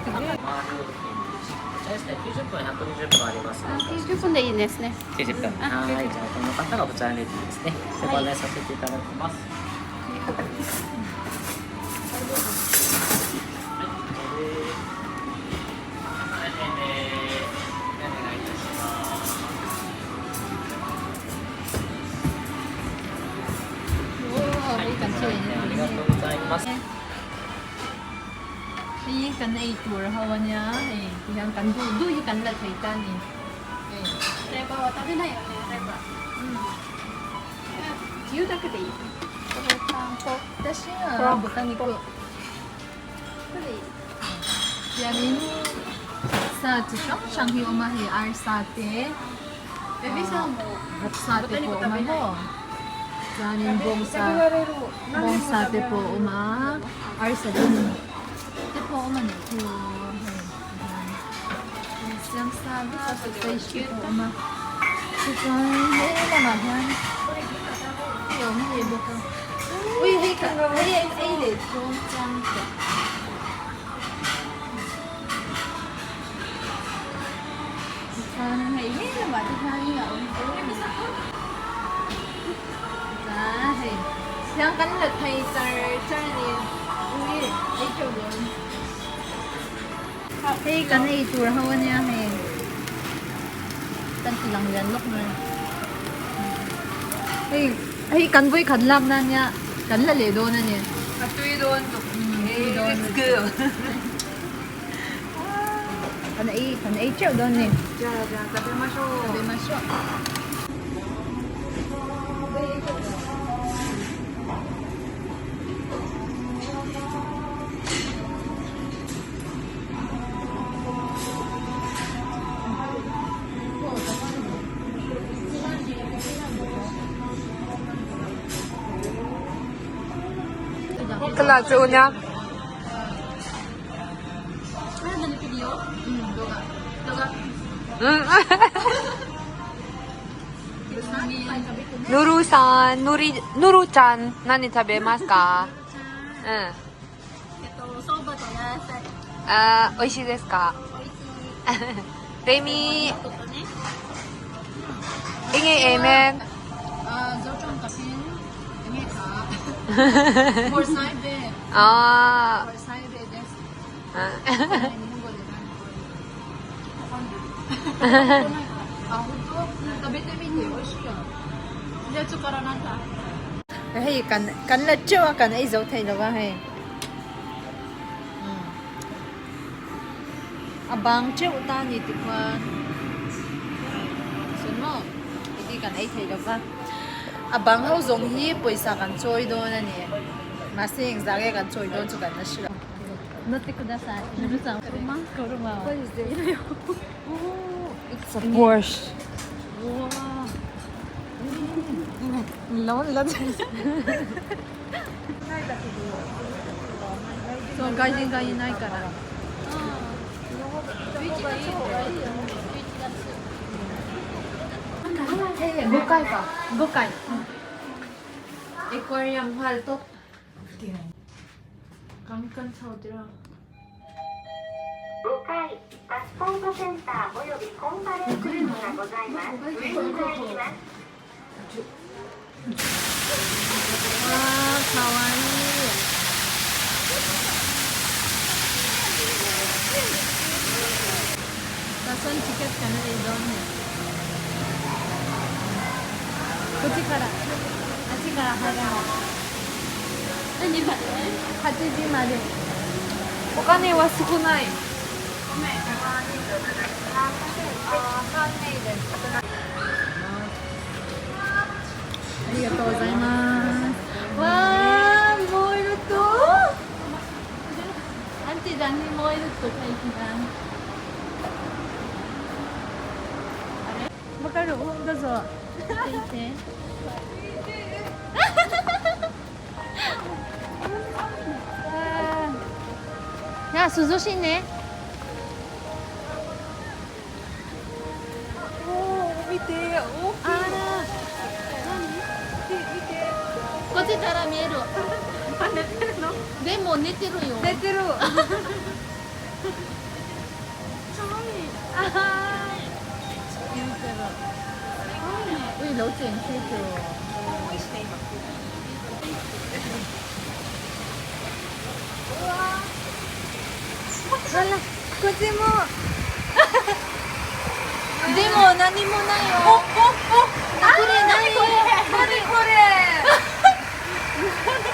すげえ。ですね、90分、120分ありますので。90分でいいですね。90分。はい、じゃあこの方がこちらにレディーですね。ご案内させていただきます。いい感じ。ありがとうございます。Ini kan tour hawanya, yang kan dulu kan lah cerita ni. Reba wa tabe nai yo ne, reba. 牛だけでいい。これパン粉。私は豚肉。これいい。Jadi sa Shanghai Omahe are sate. Baby sa mo. Sate po umaho. Jadi bong sate po uma are sa dun. Po uma ne po. Yang sabi sa station po uma. So hindi naman yan. Yung ibo ko. Uy, hey ka. Hey, hey, hey. Yung chang ka. Hey, hey naman. Tingnan niya. Hey. Siyang kanlat hay sir ni. Uy, ay chogon. Hey, kanay tour hawa niya hey. Tan silang yan look na. Hey, hey kanboy kadlab na niya. Kanla le do na niya. Katuy doon. Let's go. Kanay chow do ni. じゃあ食べましょう。食べましょう。Kelajunya. Nuru-san, Nuru-chan, nani tabemasu ka? そばと野菜。美味しいですか? Remy, ingay amen. Zochong kapin. Ingay ka. For side bed. Ah. For side bed desu. 日本語で何これ。あ、本当？食べてみて美味しいよ。じゃあちょっとからなんだ。Hey, kan la chua kan ai zo thai lo ba hey. Abang cheu ta ni ti kwan. Sun mo. Idi kan ai thai lo ba. Abang ho zong hi poisa kan choi do na ni. Masing zage kan choi do chu kan na shira. Note kudasai. Nuru-san, kuruma. What is this? Oh, it's a Borscht. Wow. そう外人がいないから。5回か。5回。Aquarium hal to. Kan saudara. 5階パスポートセンターおよびコンファレンスルームがございます。上に参ります。わー、かわいい。Kasan tiket ka na doon. こっちから、あっちから入らない。何まで ?8 時まで。お金は少ない。ありがとうございます。わー、もういると。Auntie Dani moいると最近だ。わかる？どうぞ。見ていて。いや、涼しいね。見て、大きい。あら。こっちから見える。寝てるの？でも寝てるよ。寝てる。喂，楼剪去的。わら、こっちも。でも何もないよ。これ何？何これ？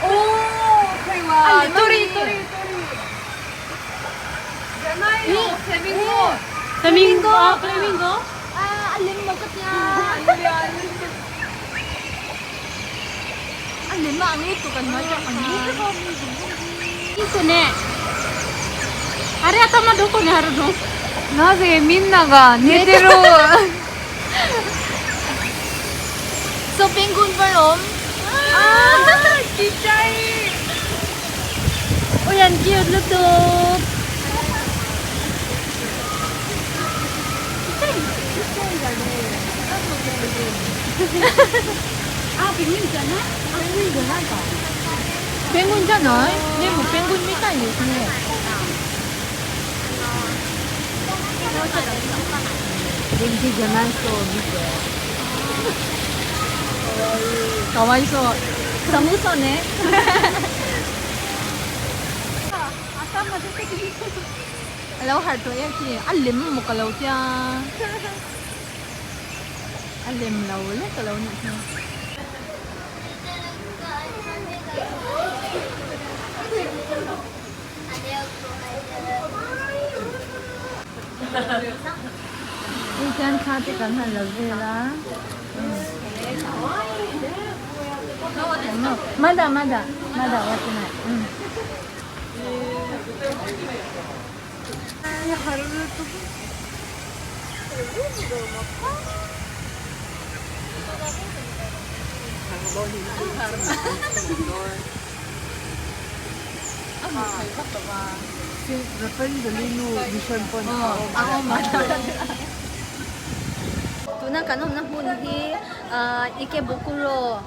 おお、これは鳥。じゃないよ、セミンゴ。 Flamingo. Ah, flamingo. Ah, alin mo kat niya. Alin mo ang ito kan mo siya kan Ito ne. Are atama doko ni haru no? なぜみんなが寝てる So penguin balloon. Ah, cicay. Oh, yan cute lutuk. Ah, penguin じゃない？penguin じゃないか。ペンギンじゃない？でもペンギンみたいですね。元気じゃない人を見て。かわいそう。寒そうね。頭出てきて。Hello, heart to yan ki. Alim mo kalaw siya. Alim law le kalaw ni siya. Ikan kate kan hello vela. Mada wati nai. 春と Tuna kanom na hundi Ikebukuro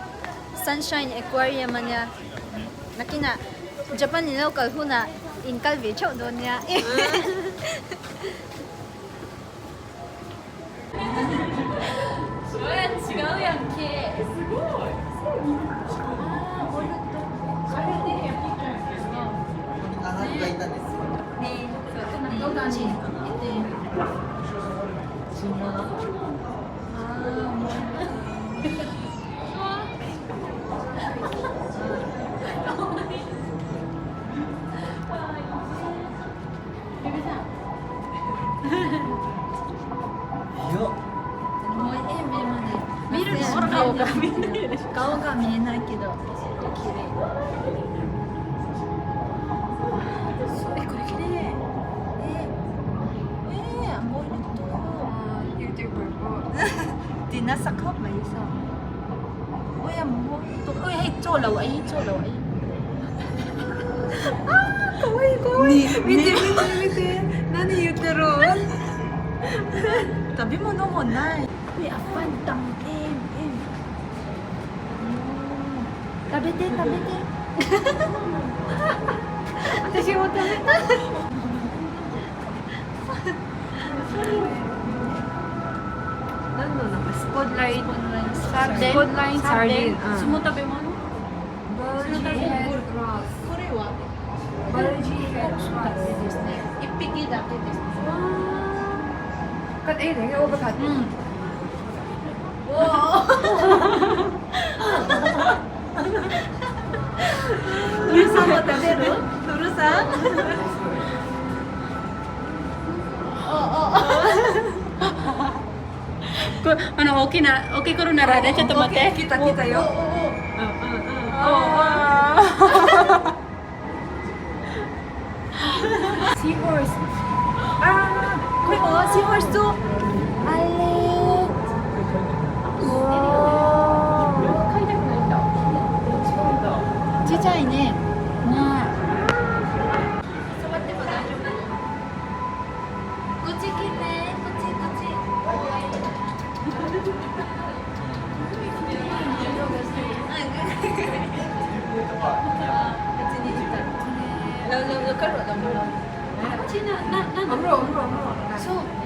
Sunshine Aquarium anya nakina Japan ni local huna in Calvi chok doon niya.顔が見えないけど綺麗。これ綺麗。もうYouTuber po. Di nasa cup may isa. Uy, mo to. Uy, ay cholaw ay. Ah, kawaii. 見て何言ってる Tabi mo no mo nai. Uy, afan tang em. 食べて。私も食べた 何のなんかスポットライトスポットライトサーディン Gusto mo tabi mo no? バルジーヘッドラスこれはバルジーヘッドラスですね。一匹だけです。 Kat eh, yung overcut. Turusan mo taberu? Turusan? Okay ko rin narada.ちょっと待って。 Kita yo. Seahorse. Ah, これも seahorse とあれ。ちっちゃいね。触っても大丈夫。こっち来て、こっち。別にいいから。Lo caro lang mo. So,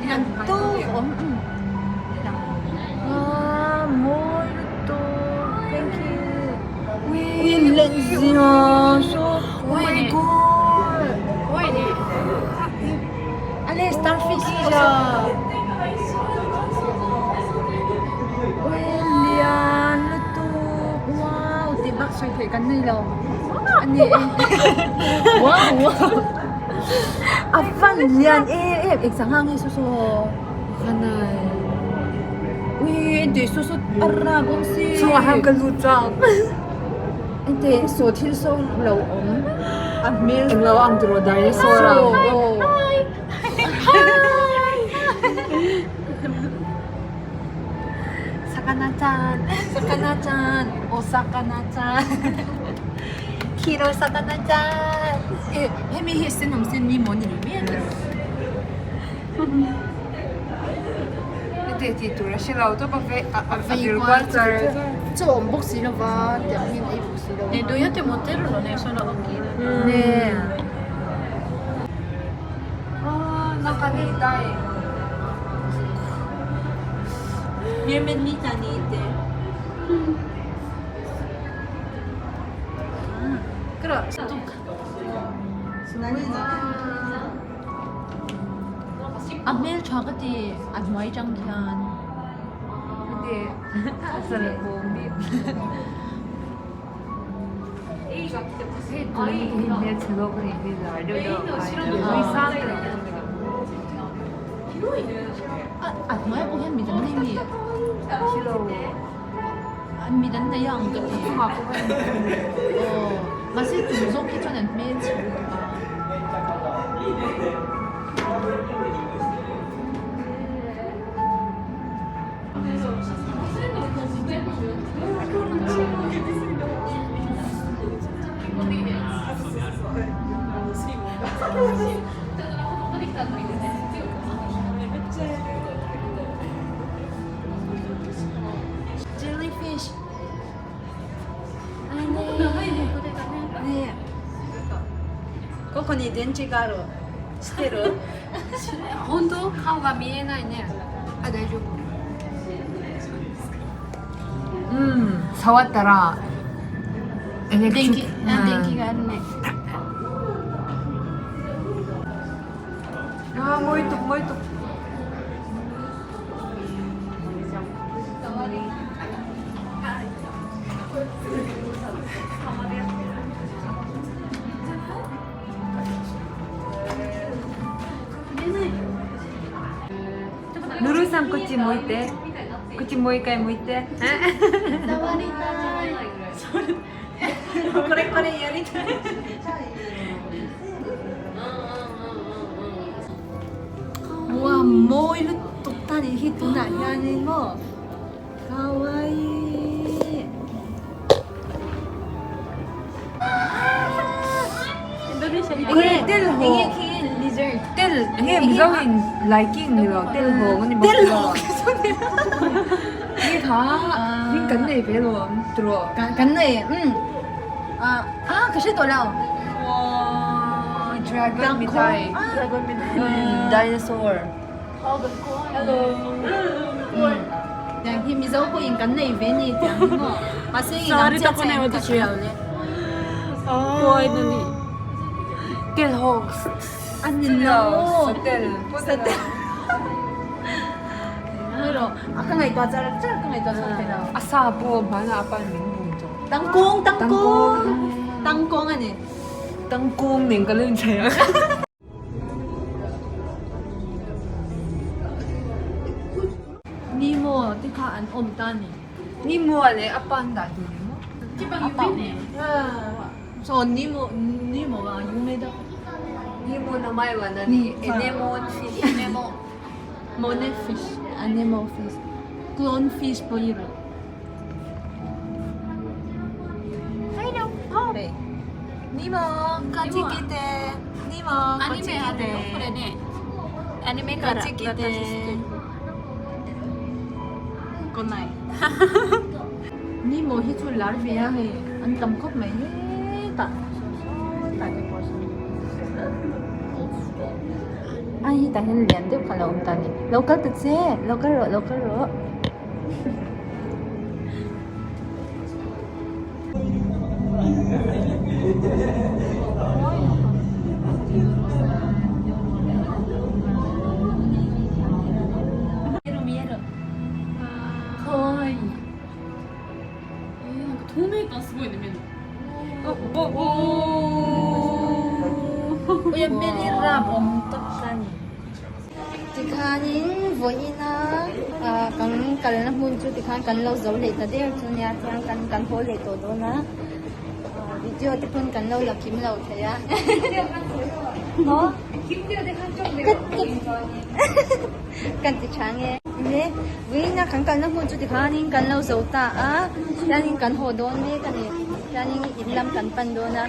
yan to. Wow, more to. Thank you. Wait, let's see. So, oh my god. 怖いね。 Ale, starfish siya. William, ito. Wow, tibak siya kay kanila. Ani eh. Wow, wow. Afan lian eh exangangay suso. Kanay. Uy, hindi suso arab om si. So I have galutang. Hindi so til so low om. Amil. Ang lawang duro dinosaur. Oh. Sakana-chan, Sakana-chan, Osakana-chan, Kiro Sakana-chan. Hemi hisin om sin ni mo ni mi. Ito tura sila auto pa agriculture. 这我们不行了吧？两面的不行了。ね、どうやって持ってるのね、その大きいの。ね。 Ah, nakahintay. Mermaid Nita Nite. 그래. Amel chakati admai jangkyan. Hindi. Asal ko. hindi 제목은 이제 알려줘. admai ko yan midan na mi. 싫어. 미단 나 양 같아. 맛이 좀 좋기 전에 매치. Jellyfish. 네. ここに電池がある。知ってる？本当？顔が見えないね。あ、大丈夫。触ったら電気があるね。あ、もう一個もう一個。 ルルさんこっち向いて。こっちもう一回向いて。触りたい。これやりたい。わ、もういるとったり人なやにもかわいい。 그래 뗄호 뗄 이게 무서운 라이킹이라 뗄호 언니 뗄호 이게 다 그러니까 배로 들어 간네. kasi to lang. 와 드래곤 미타이 Dinosaur. Hello. Yang himizaw ko yung kanay veni tiang mo. Kasi Sorry, ako na yung怖いのに。 뗄호 Anilo. 뗄 Pero, aka nga ito, aka nga ito sa pera. 아싸 뭐 많아 아빠는 민봉죠 Tangkong. Tangkong ano eh. 땅콩 냉가는 자야 Nimo, tikaan om tani. 니 뭐하래 아빠 한다 뭐 Apa mo? So, Nimoが有名だ。 니 뭐名前は何에네몬 피쉬 Monefish. Animal fish. Clownfish po yun. Hello. Okay. Nemo, kanji kite. Nemo, アニメあるよ、これね。アニメから。 kanji kite. Kunay. Nemo hitul larvae hai. Ang tamkot may ta. Ta ko. Ay, dahil yan, di ba kalaong tani? Local to say, local ro. 미에로. 거의. なんか透明感すごいね、目の。Uy, bilirab umtok tani. Tikhanin voina kang kalna hunchu tikhan kan lo zo le ta der chunya tiang kan ho le to do na video te pun kan lo la kim lo thaya no video de khan chok le kan ti change ne voina kang kalna hunchu tikhanin kan lo zo ta a yanin kan ho don ne kan yanin inlam kan pan do na